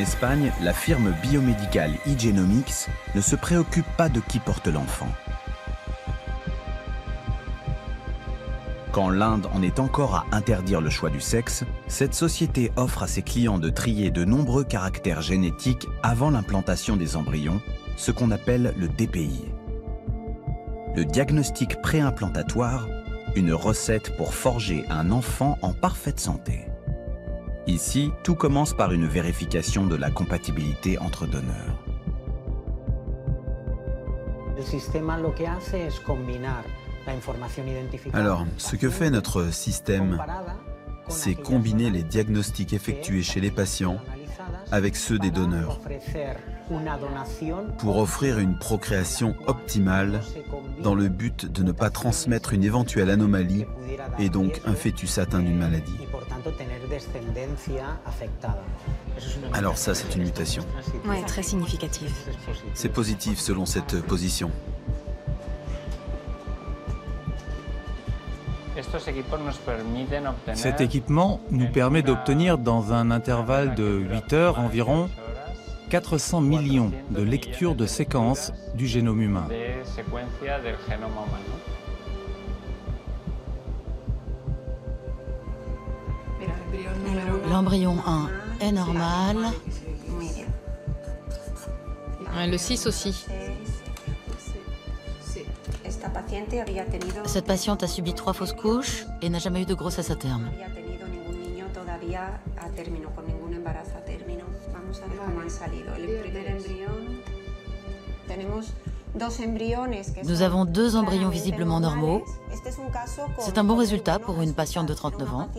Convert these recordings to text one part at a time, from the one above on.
Espagne, la firme biomédicale eGenomics ne se préoccupe pas de qui porte l'enfant. Quand l'Inde en est encore à interdire le choix du sexe, cette société offre à ses clients de trier de nombreux caractères génétiques avant l'implantation des embryons, ce qu'on appelle le DPI. Le diagnostic préimplantatoire, une recette pour forger un enfant en parfaite santé. Ici, tout commence par une vérification de la compatibilité entre donneurs. Alors, ce que fait notre système, c'est combiner les diagnostics effectués chez les patients avec ceux des donneurs pour offrir une procréation optimale dans le but de ne pas transmettre une éventuelle anomalie et donc un fœtus atteint d'une maladie. Alors ça, c'est une mutation. Oui, très significative. C'est positif selon cette position. Cet équipement nous permet d'obtenir dans un intervalle de 8 heures environ 400 millions de lectures de séquences du génome humain. L'embryon 1 est normal. Le 6 aussi. Cette patiente a subi 3 fausses couches et n'a jamais eu de grossesse à terme. Nous avons 2 embryons visiblement normaux. C'est un bon résultat pour une patiente de 39 ans.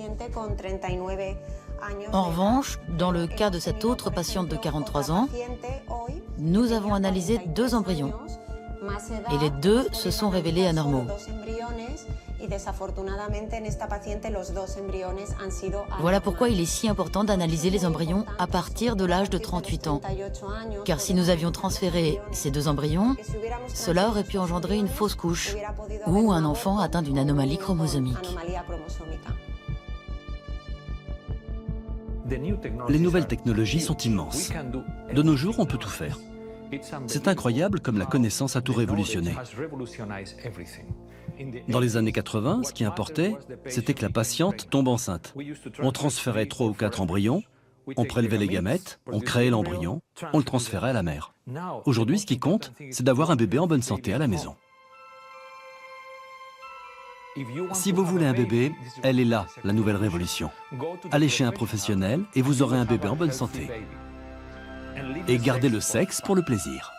En revanche, dans le cas de cette autre patiente de 43 ans, nous avons analysé 2 embryons. Et les 2 se sont révélés anormaux. Voilà pourquoi il est si important d'analyser les embryons à partir de l'âge de 38 ans. Car si nous avions transféré ces 2 embryons, cela aurait pu engendrer une fausse couche ou un enfant atteint d'une anomalie chromosomique. Les nouvelles technologies sont immenses. De nos jours, on peut tout faire. C'est incroyable comme la connaissance a tout révolutionné. Dans les années 80, ce qui importait, c'était que la patiente tombe enceinte. On transférait 3 ou 4 embryons, on prélevait les gamètes, on créait l'embryon, on le transférait à la mère. Aujourd'hui, ce qui compte, c'est d'avoir un bébé en bonne santé à la maison. Si vous voulez un bébé, elle est là, la nouvelle révolution. Allez chez un professionnel et vous aurez un bébé en bonne santé. Et gardez le sexe pour le plaisir.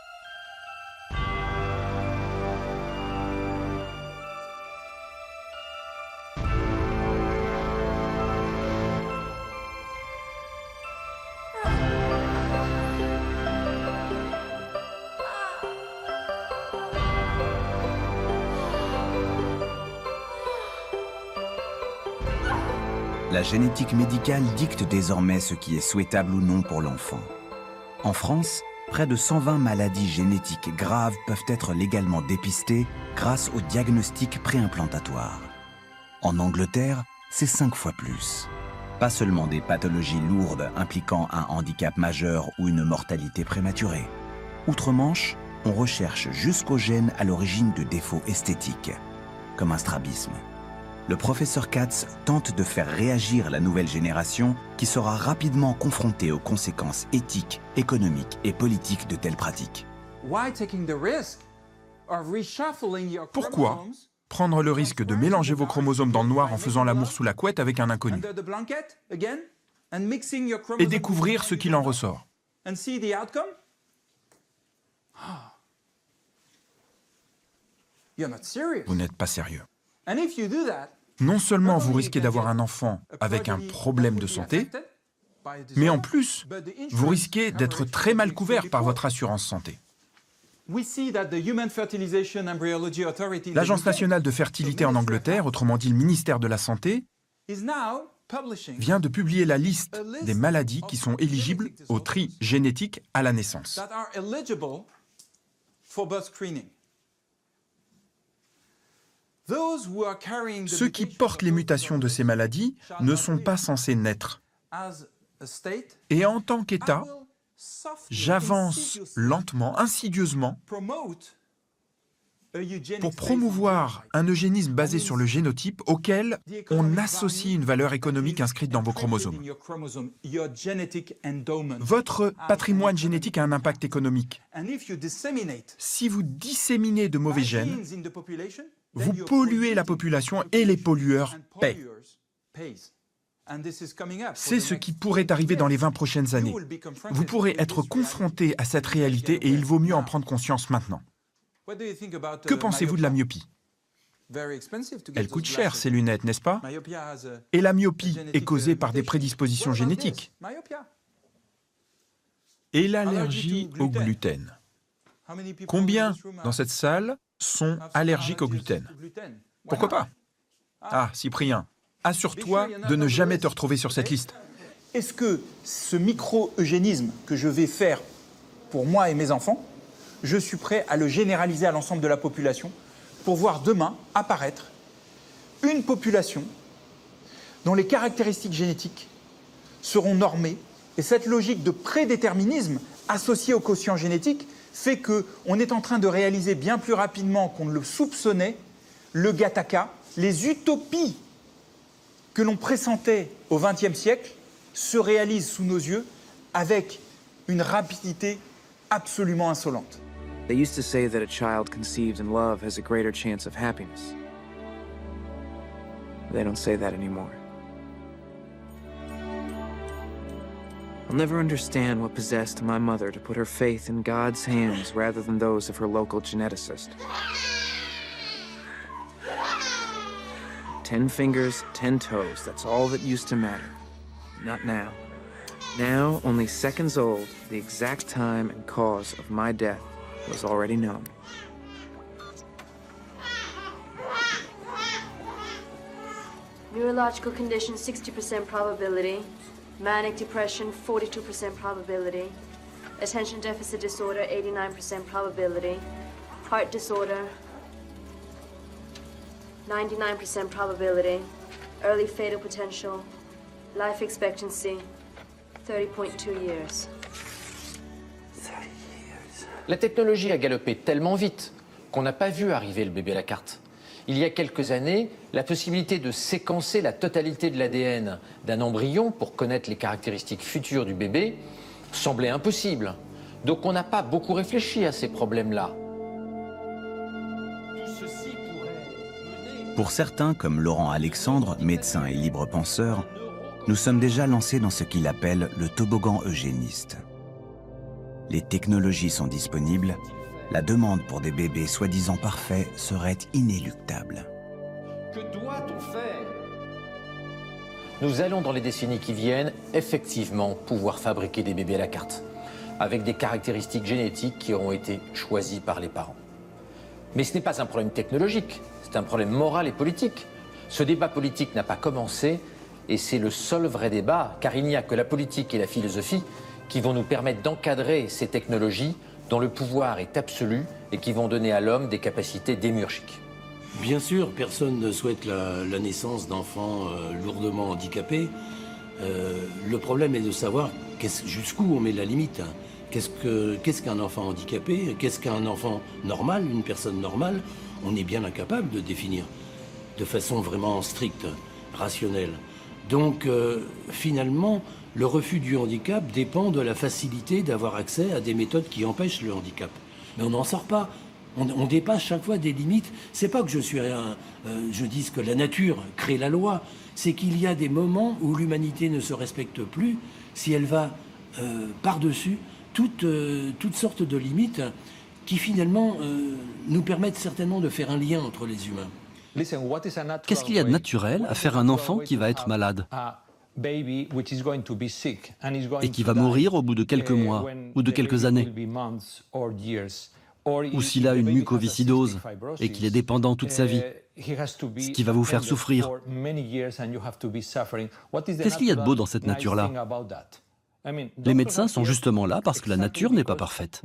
La génétique médicale dicte désormais ce qui est souhaitable ou non pour l'enfant. En France, près de 120 maladies génétiques graves peuvent être légalement dépistées grâce au diagnostic préimplantatoire. En Angleterre, c'est 5 fois plus. Pas seulement des pathologies lourdes impliquant un handicap majeur ou une mortalité prématurée. Outre-Manche, on recherche jusqu'aux gènes à l'origine de défauts esthétiques, comme un strabisme. Le professeur Katz tente de faire réagir la nouvelle génération qui sera rapidement confrontée aux conséquences éthiques, économiques et politiques de telles pratiques. Pourquoi prendre le risque de mélanger vos chromosomes dans le noir en faisant l'amour sous la couette avec un inconnu et découvrir ce qu'il en ressort? Vous n'êtes pas sérieux. Non seulement vous risquez d'avoir un enfant avec un problème de santé, mais en plus, vous risquez d'être très mal couvert par votre assurance santé. L'Agence nationale de fertilité en Angleterre, autrement dit le ministère de la Santé, vient de publier la liste des maladies qui sont éligibles au tri génétique à la naissance. Ceux qui portent les mutations de ces maladies ne sont pas censés naître. Et en tant qu'État, j'avance lentement, insidieusement, pour promouvoir un eugénisme basé sur le génotype auquel on associe une valeur économique inscrite dans vos chromosomes. Votre patrimoine génétique a un impact économique. Si vous disséminez de mauvais gènes, vous polluez la population et les pollueurs paient. C'est ce qui pourrait arriver dans les 20 prochaines années. Vous pourrez être confronté à cette réalité et il vaut mieux en prendre conscience maintenant. Que pensez-vous de la myopie? Elle coûte cher, ces lunettes, n'est-ce pas? Et la myopie est causée par des prédispositions génétiques. Et l'allergie au gluten. Combien dans cette salle sont allergiques au gluten? Pourquoi pas? Ah, Cyprien, assure-toi de ne jamais te retrouver sur cette liste. Est-ce que ce micro-eugénisme que je vais faire pour moi et mes enfants, je suis prêt à le généraliser à l'ensemble de la population pour voir demain apparaître une population dont les caractéristiques génétiques seront normées. Et cette logique de prédéterminisme associée au quotient génétique fait qu'on est en train de réaliser bien plus rapidement qu'on ne le soupçonnait le Gattaca, les utopies que l'on pressentait au XXe siècle se réalisent sous nos yeux avec une rapidité absolument insolente. They used to say that a child conceived in love has a greater chance of happiness. They don't say that anymore. I'll never understand what possessed my mother to put her faith in God's hands rather than those of her local geneticist. 10 fingers, 10 toes, that's all that used to matter. Not now. Now, only seconds old, the exact time and cause of my death was already known. Neurological condition, 60% probability. Manic depression, 42% probability. Attention deficit disorder, 89% probability. Heart disorder, 99% probability. Early fatal potential. Life expectancy, 30.2 years. La technologie a galopé tellement vite qu'on n'a pas vu arriver le bébé à la carte. Il y a quelques années, la possibilité de séquencer la totalité de l'ADN d'un embryon pour connaître les caractéristiques futures du bébé semblait impossible. Donc on n'a pas beaucoup réfléchi à ces problèmes-là. Pour certains, comme Laurent Alexandre, médecin et libre penseur, nous sommes déjà lancés dans ce qu'il appelle le toboggan eugéniste. Les technologies sont disponibles, la demande pour des bébés soi-disant parfaits serait inéluctable. Que doit-on faire? Nous allons dans les décennies qui viennent effectivement pouvoir fabriquer des bébés à la carte, avec des caractéristiques génétiques qui auront été choisies par les parents. Mais ce n'est pas un problème technologique, c'est un problème moral et politique. Ce débat politique n'a pas commencé et c'est le seul vrai débat, car il n'y a que la politique et la philosophie qui vont nous permettre d'encadrer ces technologies dont le pouvoir est absolu et qui vont donner à l'homme des capacités démiurgiques. Bien sûr, personne ne souhaite la naissance d'enfants lourdement handicapés. Le problème est de savoir jusqu'où on met la limite. Qu'est-ce qu'un enfant handicapé? Qu'est-ce qu'un enfant normal, une personne normale? On est bien incapable de définir de façon vraiment stricte, rationnelle. Donc, finalement, le refus du handicap dépend de la facilité d'avoir accès à des méthodes qui empêchent le handicap. Mais on n'en sort pas. On dépasse chaque fois des limites. C'est pas que je dise que la nature crée la loi. C'est qu'il y a des moments où l'humanité ne se respecte plus si elle va par-dessus toutes sortes de limites qui finalement nous permettent certainement de faire un lien entre les humains. Qu'est-ce qu'il y a de naturel à faire un enfant qui va être malade et qui va mourir au bout de quelques mois ou de quelques années, ou s'il a une mucoviscidose et qu'il est dépendant toute sa vie, ce qui va vous faire souffrir? Qu'est-ce qu'il y a de beau dans cette nature-là? Les médecins sont justement là parce que la nature n'est pas parfaite.